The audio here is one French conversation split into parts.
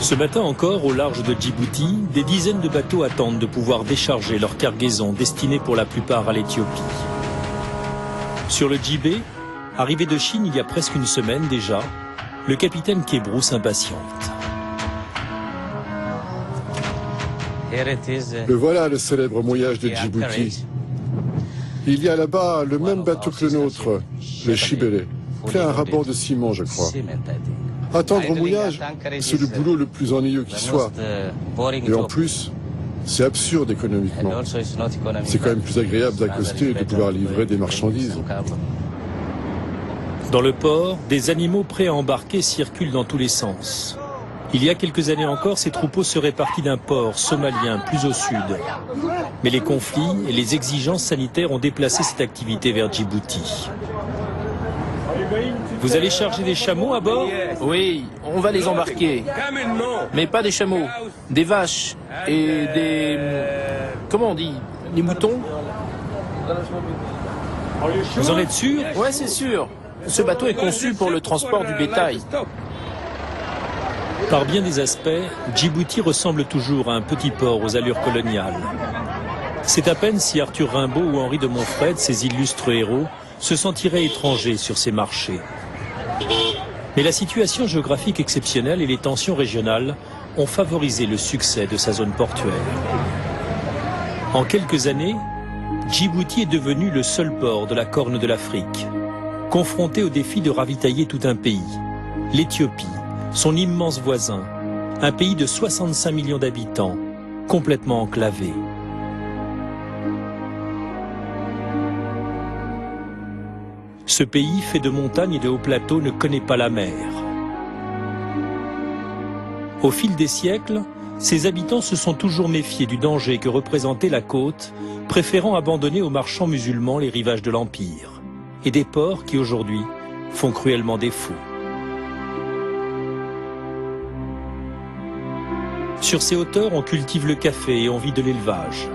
Ce matin encore, au large de Djibouti, des dizaines de bateaux attendent de pouvoir décharger leur cargaison destinée pour la plupart à l'Éthiopie. Sur le Djibé, arrivé de Chine il y a presque une semaine déjà, le capitaine Kebrou s'impatiente. Le voilà, le célèbre mouillage de Djibouti. Il y a là-bas le même bateau que le nôtre, le Chibélé, fait un rabord de ciment, je crois. Attendre au mouillage, c'est le boulot le plus ennuyeux qui soit. Et en plus, c'est absurde économiquement. C'est quand même plus agréable d'accoster et de pouvoir livrer des marchandises. Dans le port, des animaux prêts à embarquer circulent dans tous les sens. Il y a quelques années encore, ces troupeaux seraient partis d'un port somalien plus au sud. Mais les conflits et les exigences sanitaires ont déplacé cette activité vers Djibouti. Vous allez charger des chameaux à bord? Oui, on va les embarquer. Mais pas des chameaux, des vaches et des... Comment on dit? Des moutons? Vous en êtes sûr? Ouais, c'est sûr. Ce bateau est conçu pour le transport du bétail. Par bien des aspects, Djibouti ressemble toujours à un petit port aux allures coloniales. C'est à peine si Arthur Rimbaud ou Henri de Montfred, ces illustres héros, se sentiraient étrangers sur ces marchés. Mais la situation géographique exceptionnelle et les tensions régionales ont favorisé le succès de sa zone portuaire. En quelques années, Djibouti est devenu le seul port de la Corne de l'Afrique, confronté au défi de ravitailler tout un pays, l'Éthiopie, son immense voisin, un pays de 65 millions d'habitants, complètement enclavé. Ce pays, fait de montagnes et de hauts plateaux, ne connaît pas la mer. Au fil des siècles, ses habitants se sont toujours méfiés du danger que représentait la côte, préférant abandonner aux marchands musulmans les rivages de l'Empire, et des ports qui aujourd'hui font cruellement défaut. Sur ces hauteurs, on cultive le café et on vit de l'élevage,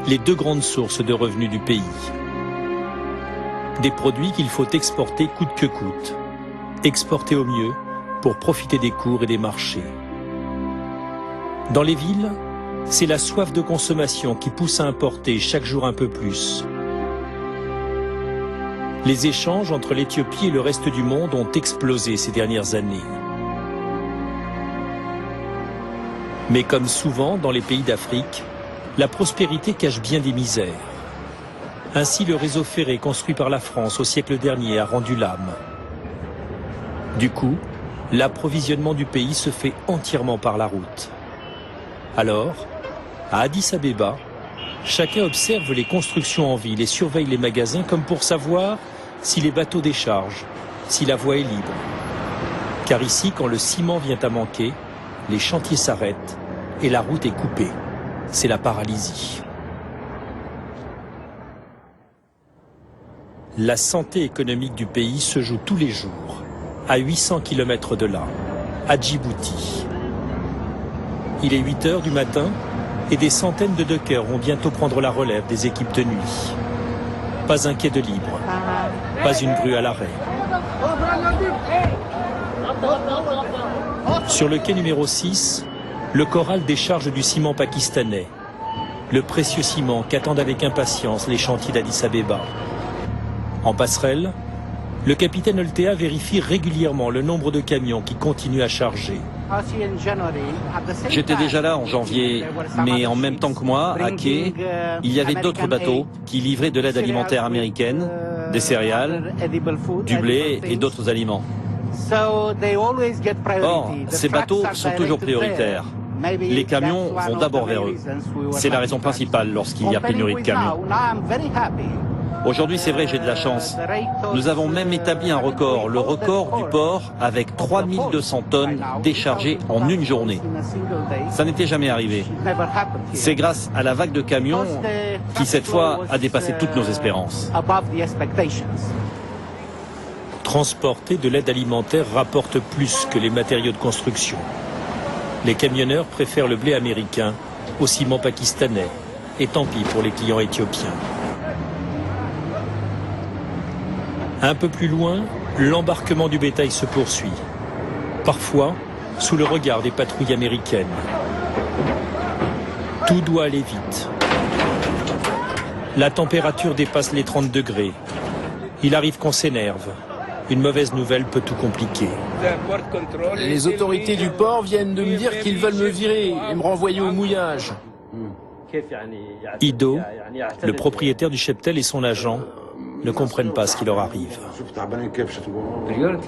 les deux grandes sources de revenus du pays. Des produits qu'il faut exporter coûte que coûte. Exporter au mieux pour profiter des cours et des marchés. Dans les villes, c'est la soif de consommation qui pousse à importer chaque jour un peu plus. Les échanges entre l'Éthiopie et le reste du monde ont explosé ces dernières années. Mais comme souvent dans les pays d'Afrique, la prospérité cache bien des misères. Ainsi, le réseau ferré construit par la France au siècle dernier a rendu l'âme. Du coup, l'approvisionnement du pays se fait entièrement par la route. Alors, à Addis Abeba, chacun observe les constructions en ville et surveille les magasins comme pour savoir si les bateaux déchargent, si la voie est libre. Car ici, quand le ciment vient à manquer, les chantiers s'arrêtent et la route est coupée. C'est la paralysie. La santé économique du pays se joue tous les jours, à 800 km de là, à Djibouti. Il est 8 heures du matin et des centaines de dockers vont bientôt prendre la relève des équipes de nuit. Pas un quai de libre, pas une grue à l'arrêt. Sur le quai numéro 6, le corral décharge du ciment pakistanais, le précieux ciment qu'attendent avec impatience les chantiers d'Addis Abeba. En passerelle, le capitaine Oltea vérifie régulièrement le nombre de camions qui continuent à charger. J'étais déjà là en janvier, mais en même temps que moi, à quai, il y avait d'autres bateaux qui livraient de l'aide alimentaire américaine, des céréales, du blé et d'autres aliments. Or, ces bateaux sont toujours prioritaires. Les camions vont d'abord vers eux. C'est la raison principale lorsqu'il y a pénurie de camions. Aujourd'hui, c'est vrai, j'ai de la chance. Nous avons même établi un record, le record du port avec 3200 tonnes déchargées en une journée. Ça n'était jamais arrivé. C'est grâce à la vague de camions qui, cette fois, a dépassé toutes nos espérances. Transporter de l'aide alimentaire rapporte plus que les matériaux de construction. Les camionneurs préfèrent le blé américain au ciment pakistanais, et tant pis pour les clients éthiopiens. Un peu plus loin, l'embarquement du bétail se poursuit. Parfois, sous le regard des patrouilles américaines. Tout doit aller vite. La température dépasse les 30 degrés. Il arrive qu'on s'énerve. Une mauvaise nouvelle peut tout compliquer. Les autorités du port viennent de me dire qu'ils veulent me virer et me renvoyer au mouillage. Ido, le propriétaire du cheptel et son agent ne comprennent pas ce qui leur arrive.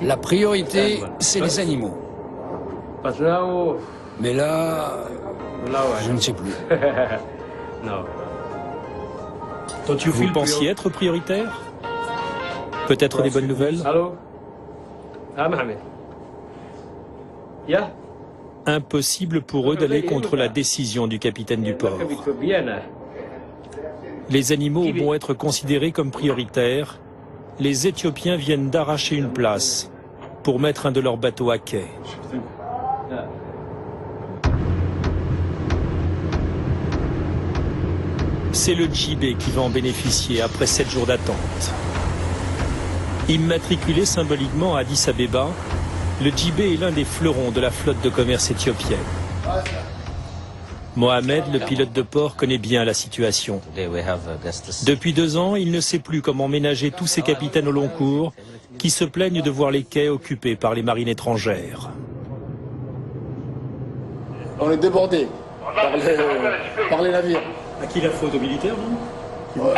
La priorité, c'est les animaux. Mais là, je ne sais plus. Vous pensiez être prioritaire? Peut-être des bonnes nouvelles? Impossible pour eux d'aller contre la décision du capitaine du port. Les animaux vont être considérés comme prioritaires. Les Éthiopiens viennent d'arracher une place pour mettre un de leurs bateaux à quai. C'est le JB qui va en bénéficier après 7 jours d'attente. Immatriculé symboliquement à Addis Abeba, le JB est l'un des fleurons de la flotte de commerce éthiopienne. Mohamed, le pilote de port, connaît bien la situation. Depuis 2 ans, il ne sait plus comment ménager tous ces capitaines au long cours qui se plaignent de voir les quais occupés par les marines étrangères. On est débordé par les navires. À qui la faute? Aux militaires, non? Non,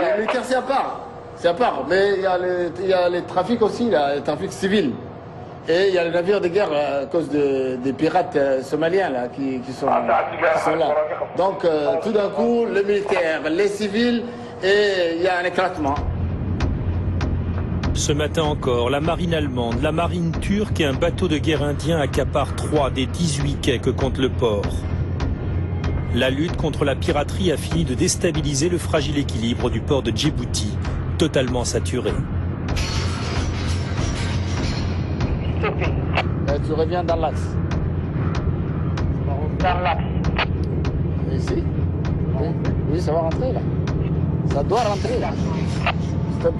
les militaires, c'est à part. C'est à part. Mais il y a les trafics aussi, là, les trafics civils. Et il y a les navires de guerre à cause des pirates somaliens là, qui sont là. Donc tout d'un coup, le militaire, les civils, et il y a un éclatement. Ce matin encore, la marine allemande, la marine turque et un bateau de guerre indien accaparent 3 des 18 quais que compte le port. La lutte contre la piraterie a fini de déstabiliser le fragile équilibre du port de Djibouti, totalement saturé. Tu reviens dans l'axe. Dans l'axe. Ici? Oui, ça va rentrer là. Ça doit rentrer là. S'il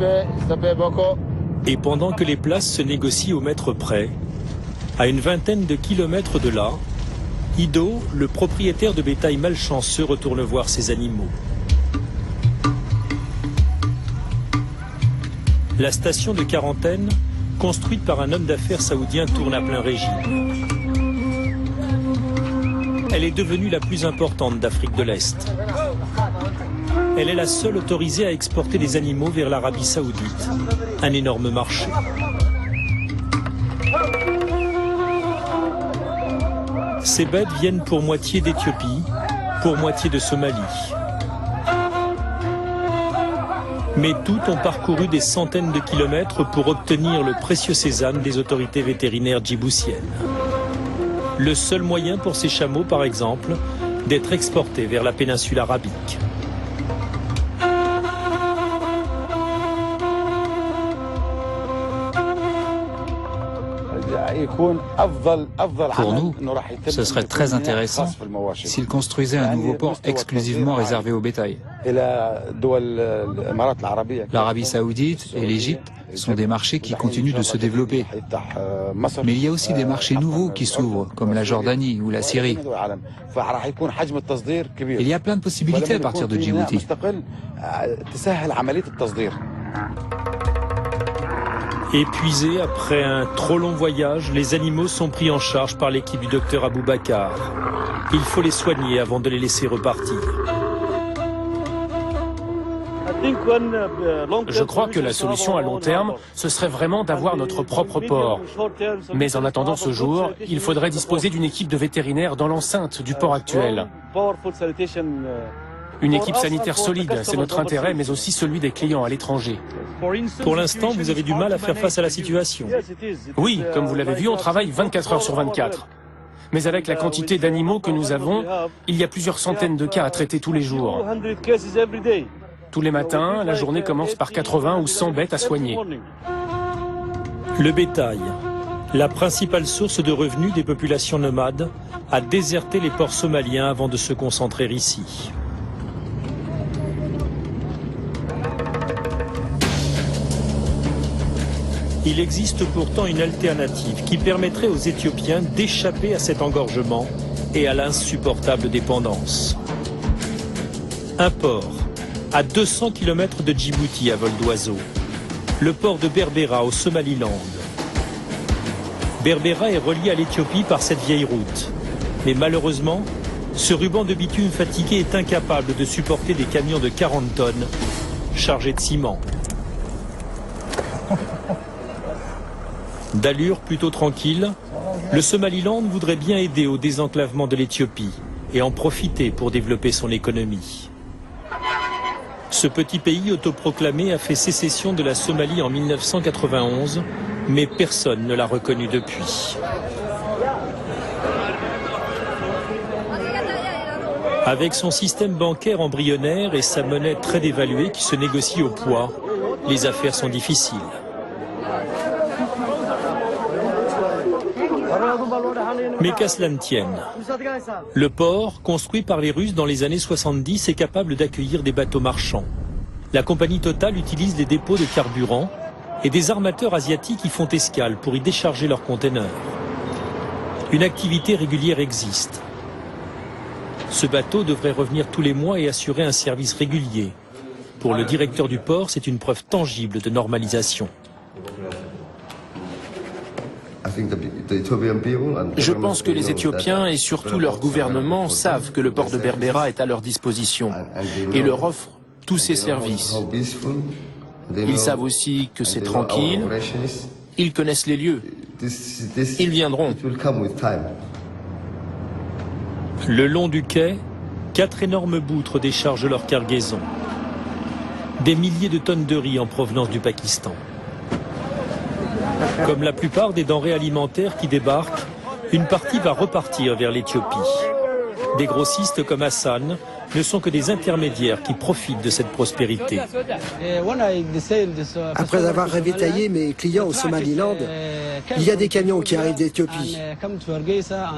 te plaît, Boko. Et pendant que les places se négocient au mètre près, à une vingtaine de kilomètres de là, Ido, le propriétaire de bétail malchanceux, retourne voir ses animaux. La station de quarantaine, construite par un homme d'affaires saoudien, tourne à plein régime. Elle est devenue la plus importante d'Afrique de l'Est. Elle est la seule autorisée à exporter des animaux vers l'Arabie saoudite, un énorme marché. Ces bêtes viennent pour moitié d'Éthiopie, pour moitié de Somalie. Mais toutes ont parcouru des centaines de kilomètres pour obtenir le précieux sésame des autorités vétérinaires djiboutiennes. Le seul moyen pour ces chameaux, par exemple, d'être exportés vers la péninsule arabique. Pour nous, ce serait très intéressant s'ils construisaient un nouveau port exclusivement réservé au bétail. L'Arabie saoudite et l'Égypte sont des marchés qui continuent de se développer. Mais il y a aussi des marchés nouveaux qui s'ouvrent, comme la Jordanie ou la Syrie. Il y a plein de possibilités à partir de Djibouti. Épuisés après un trop long voyage, les animaux sont pris en charge par l'équipe du docteur Aboubacar. Il faut les soigner avant de les laisser repartir. Je crois que la solution à long terme, ce serait vraiment d'avoir notre propre port. Mais en attendant ce jour, il faudrait disposer d'une équipe de vétérinaires dans l'enceinte du port actuel. Une équipe sanitaire solide, c'est notre intérêt, mais aussi celui des clients à l'étranger. Pour l'instant, vous avez du mal à faire face à la situation. Oui, comme vous l'avez vu, on travaille 24 heures sur 24. Mais avec la quantité d'animaux que nous avons, il y a plusieurs centaines de cas à traiter tous les jours. Tous les matins, la journée commence par 80 ou 100 bêtes à soigner. Le bétail, la principale source de revenus des populations nomades, a déserté les ports somaliens avant de se concentrer ici. Il existe pourtant une alternative qui permettrait aux Éthiopiens d'échapper à cet engorgement et à l'insupportable dépendance. Un port à 200 km de Djibouti à vol d'oiseau, le port de Berbera au Somaliland. Berbera est relié à l'Éthiopie par cette vieille route. Mais malheureusement, ce ruban de bitume fatigué est incapable de supporter des camions de 40 tonnes chargés de ciment. D'allure plutôt tranquille, le Somaliland voudrait bien aider au désenclavement de l'Éthiopie et en profiter pour développer son économie. Ce petit pays autoproclamé a fait sécession de la Somalie en 1991, mais personne ne l'a reconnu depuis. Avec son système bancaire embryonnaire et sa monnaie très dévaluée qui se négocie au poids, les affaires sont difficiles. Mais qu'à cela ne tienne, le port, construit par les Russes dans les années 70, est capable d'accueillir des bateaux marchands. La compagnie Total utilise les dépôts de carburant et des armateurs asiatiques y font escale pour y décharger leurs containers. Une activité régulière existe. Ce bateau devrait revenir tous les mois et assurer un service régulier. Pour le directeur du port, c'est une preuve tangible de normalisation. Je pense que les Éthiopiens et surtout leur gouvernement savent que le port de Berbera est à leur disposition et leur offrent tous ces services. Ils savent aussi que c'est tranquille, ils connaissent les lieux, ils viendront. Le long du quai, 4 énormes boutres déchargent leur cargaison. Des milliers de tonnes de riz en provenance du Pakistan. Comme la plupart des denrées alimentaires qui débarquent, une partie va repartir vers l'Éthiopie. Des grossistes comme Hassan ne sont que des intermédiaires qui profitent de cette prospérité. Après avoir ravitaillé mes clients au Somaliland, il y a des camions qui arrivent d'Éthiopie.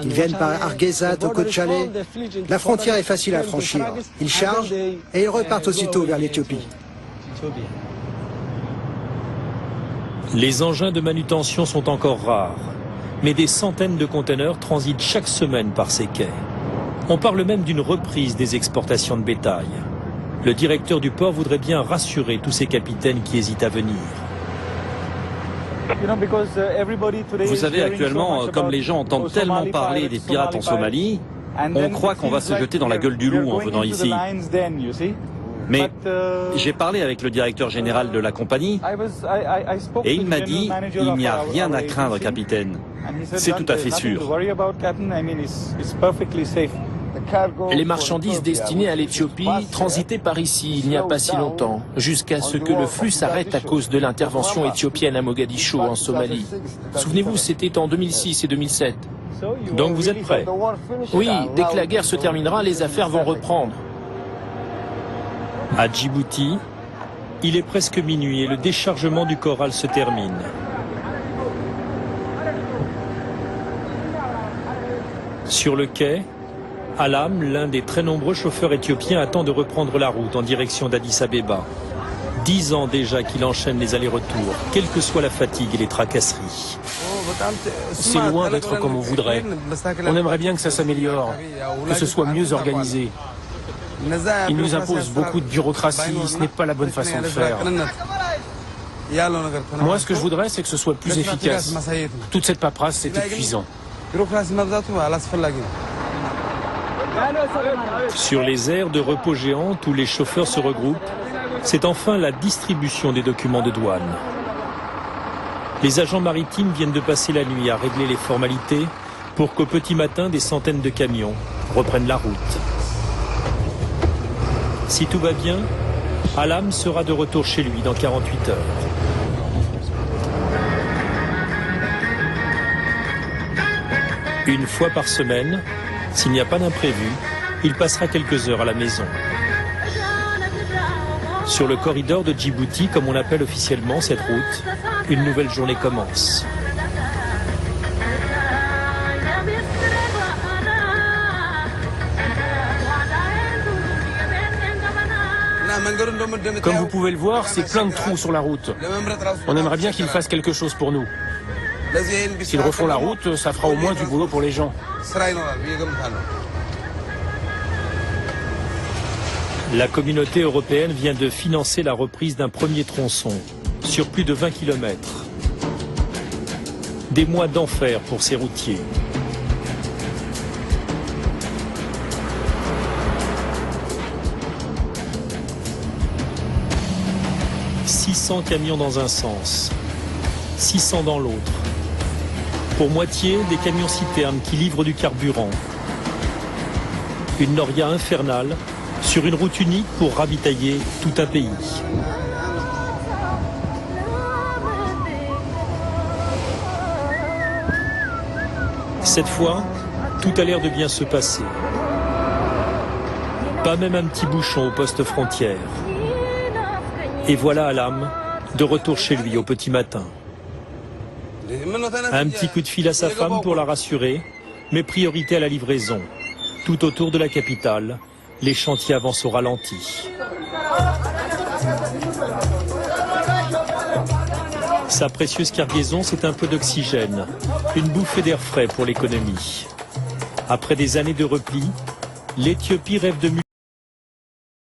Ils viennent par Hargeisa, Toko-Tchale. La frontière est facile à franchir. Ils chargent et ils repartent aussitôt vers l'Éthiopie. Les engins de manutention sont encore rares, mais des centaines de conteneurs transitent chaque semaine par ces quais. On parle même d'une reprise des exportations de bétail. Le directeur du port voudrait bien rassurer tous ces capitaines qui hésitent à venir. Vous savez, actuellement, comme les gens entendent tellement parler des pirates en Somalie, on croit qu'on va se jeter dans la gueule du loup en venant ici. Mais j'ai parlé avec le directeur général de la compagnie et il m'a dit « Il n'y a rien à craindre, capitaine. C'est tout à fait sûr. » Les marchandises destinées à l'Éthiopie transitaient par ici il n'y a pas si longtemps, jusqu'à ce que le flux s'arrête à cause de l'intervention éthiopienne à Mogadiscio, en Somalie. Souvenez-vous, c'était en 2006 et 2007. Donc vous êtes prêts? Oui, dès que la guerre se terminera, les affaires vont reprendre. À Djibouti, il est presque minuit et le déchargement du corral se termine. Sur le quai, Alam, l'un des très nombreux chauffeurs éthiopiens, attend de reprendre la route en direction d'Addis Abeba. 10 ans déjà qu'il enchaîne les allers-retours, quelle que soit la fatigue et les tracasseries. C'est loin d'être comme on voudrait. On aimerait bien que ça s'améliore, que ce soit mieux organisé. Ils nous imposent beaucoup de bureaucratie, ce n'est pas la bonne façon de faire. Moi, ce que je voudrais, c'est que ce soit plus efficace. Toute cette paperasse, c'est épuisant. Sur les aires de repos géantes où les chauffeurs se regroupent, c'est enfin la distribution des documents de douane. Les agents maritimes viennent de passer la nuit à régler les formalités pour qu'au petit matin, des centaines de camions reprennent la route. Si tout va bien, Alam sera de retour chez lui dans 48 heures. Une fois par semaine, s'il n'y a pas d'imprévu, il passera quelques heures à la maison. Sur le corridor de Djibouti, comme on l'appelle officiellement cette route, une nouvelle journée commence. Comme vous pouvez le voir, c'est plein de trous sur la route. On aimerait bien qu'ils fassent quelque chose pour nous. S'ils refont la route, ça fera au moins du boulot pour les gens. La communauté européenne vient de financer la reprise d'un premier tronçon sur plus de 20 km. Des mois d'enfer pour ces routiers. « 600 camions dans un sens, 600 dans l'autre. Pour moitié, des camions citernes qui livrent du carburant. Une noria infernale sur une route unique pour ravitailler tout un pays. Cette fois, tout a l'air de bien se passer. Pas même un petit bouchon au poste frontière. Et voilà Alam, de retour chez lui au petit matin. Un petit coup de fil à sa femme pour la rassurer, mais priorité à la livraison. Tout autour de la capitale, les chantiers avancent au ralenti. Sa précieuse cargaison, c'est un peu d'oxygène, une bouffée d'air frais pour l'économie. Après des années de repli, l'Éthiopie rêve de